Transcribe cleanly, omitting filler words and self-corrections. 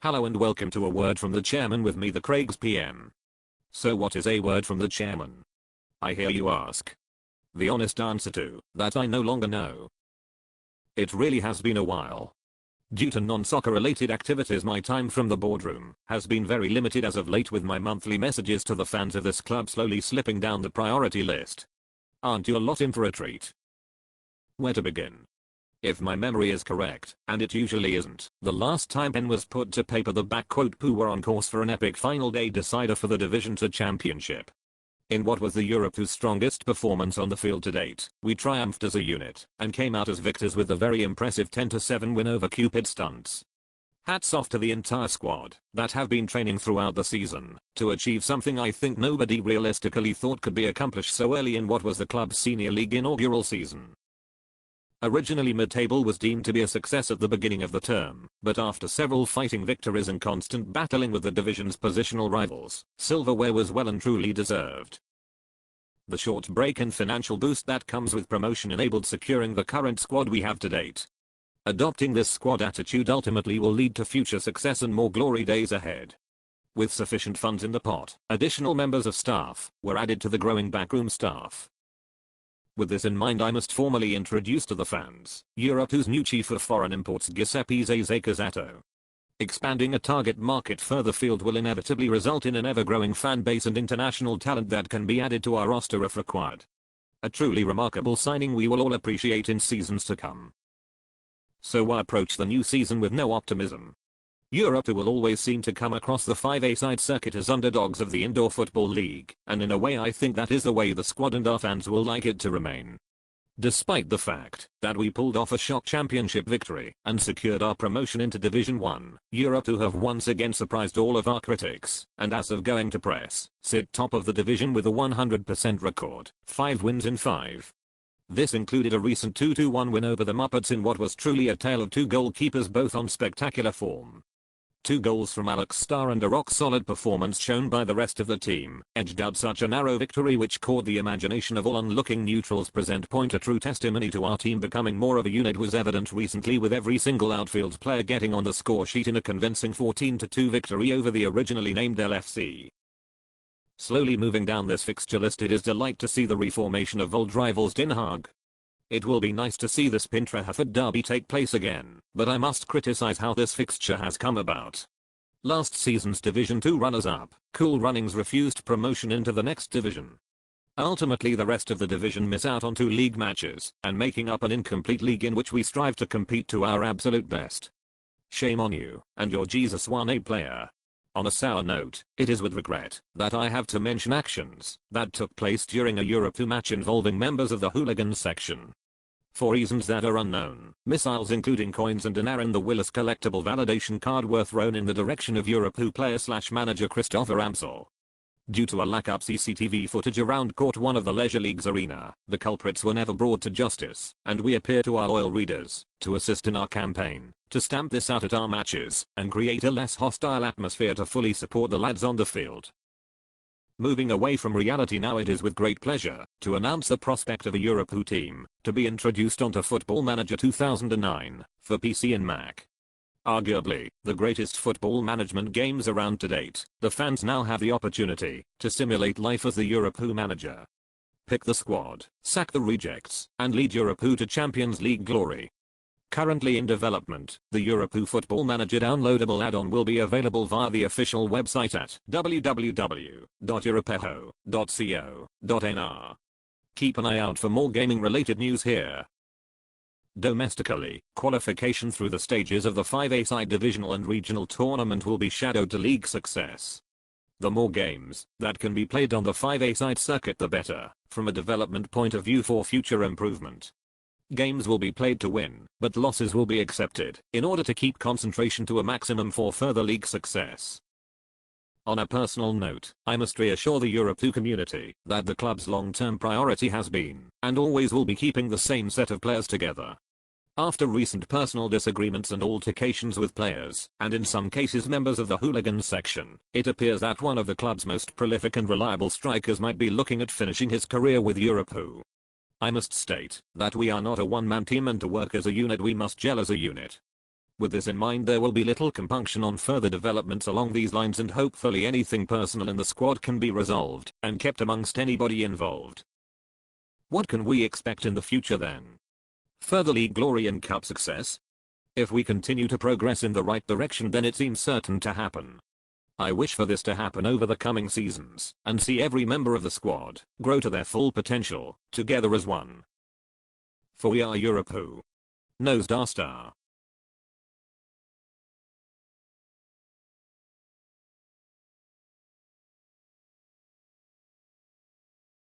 Hello and welcome to A Word from the Chairman with me, the Craig's PM. So what is a word from the chairman? I hear you ask. The honest answer to that I no longer know. It really has been a while. Due to non-soccer related activities, my time from the boardroom has been very limited as of late, with my monthly messages to the fans of this club slowly slipping down the priority list. Aren't you a lot in for a treat? Where to begin? If my memory is correct, and it usually isn't, the last time pen was put to paper the Pooh were on course for an epic final day decider for the Division 2 championship. In what was the Europe 2's strongest performance on the field to date, we triumphed as a unit, and came out as victors with the very impressive 10-7 win over Cupid Stunts. Hats off to the entire squad that have been training throughout the season to achieve something I think nobody realistically thought could be accomplished so early in what was the club's Senior League inaugural season. Originally mid-table was deemed to be a success at the beginning of the term, but after several fighting victories and constant battling with the division's positional rivals, silverware was well and truly deserved. The short break and financial boost that comes with promotion enabled securing the current squad we have to date. Adopting this squad attitude ultimately will lead to future success and more glory days ahead. With sufficient funds in the pot, additional members of staff were added to the growing backroom staff. With this in mind, I must formally introduce to the fans, Europe 2's new chief of foreign imports, Giuseppe Zazzacasato. Expanding a target market further afield will inevitably result in an ever-growing fan base and international talent that can be added to our roster if required. A truly remarkable signing we will all appreciate in seasons to come. So why approach the new season with no optimism? Europe 2 will always seem to come across the 5A-side circuit as underdogs of the Indoor Football League, and in a way I think that is the way the squad and our fans will like it to remain. Despite the fact that we pulled off a shock championship victory and secured our promotion into Division 1, Europe 2 have once again surprised all of our critics, and as of going to press, sit top of the division with a 100% record, 5 wins in 5. This included a recent 2-1 win over the Muppets in what was truly a tale of two goalkeepers, both on spectacular form. 2 goals from Alex Starr and a rock-solid performance shown by the rest of the team edged out such a narrow victory which caught the imagination of all onlooking neutrals. Present point a true testimony to our team becoming more of a unit was evident recently, with every single outfield player getting on the score sheet in a convincing 14-2 victory over the originally named LFC. Slowly moving down this fixture list, it is delight to see the reformation of old rivals Den Haag. It will be nice to see this Pintra-Herford derby take place again, but I must criticize how this fixture has come about. Last season's Division 2 runners-up, Cool Runnings, refused promotion into the next division. Ultimately the rest of the division miss out on 2 league matches, and making up an incomplete league in which we strive to compete to our absolute best. Shame on you, and your Jesus 1A player. On a sour note, it is with regret that I have to mention actions that took place during a Europe 2 match involving members of the hooligans section. For reasons that are unknown, missiles including coins and dinar and the Willis collectible validation card were thrown in the direction of Europe 2 player/manager Christopher Amsel. Due to a lack of CCTV footage around Court 1 of the Leisure League's arena, the culprits were never brought to justice, and we appeal to our loyal readers to assist in our campaign to stamp this out at our matches and create a less hostile atmosphere to fully support the lads on the field. Moving away from reality now, it is with great pleasure to announce the prospect of a Europe 2 team to be introduced onto Football Manager 2009 for PC and Mac. Arguably the greatest football management games around to date, the fans now have the opportunity to simulate life as the Europe 2 manager. Pick the squad, sack the rejects, and lead Europe 2 to Champions League glory. Currently in development, the Europe 2 Football Manager downloadable add-on will be available via the official website at www.europeho.co.nr. Keep an eye out for more gaming related news here. Domestically, qualification through the stages of the 5A-side divisional and regional tournament will be shadowed to league success. The more games that can be played on the 5A-side circuit, the better, from a development point of view for future improvement. Games will be played to win, but losses will be accepted in order to keep concentration to a maximum for further league success. On a personal note, I must reassure the Europe 2 community that the club's long-term priority has been, and always will be, keeping the same set of players together. After recent personal disagreements and altercations with players, and in some cases members of the hooligans section, it appears that one of the club's most prolific and reliable strikers might be looking at finishing his career with Europe 2. I must state that we are not a one-man team, and to work as a unit we must gel as a unit. With this in mind, there will be little compunction on further developments along these lines, and hopefully anything personal in the squad can be resolved and kept amongst anybody involved. What can we expect in the future then? Further league glory and cup success? If we continue to progress in the right direction, then it seems certain to happen. I wish for this to happen over the coming seasons and see every member of the squad grow to their full potential, together as one. For we are Europe, who knows our star.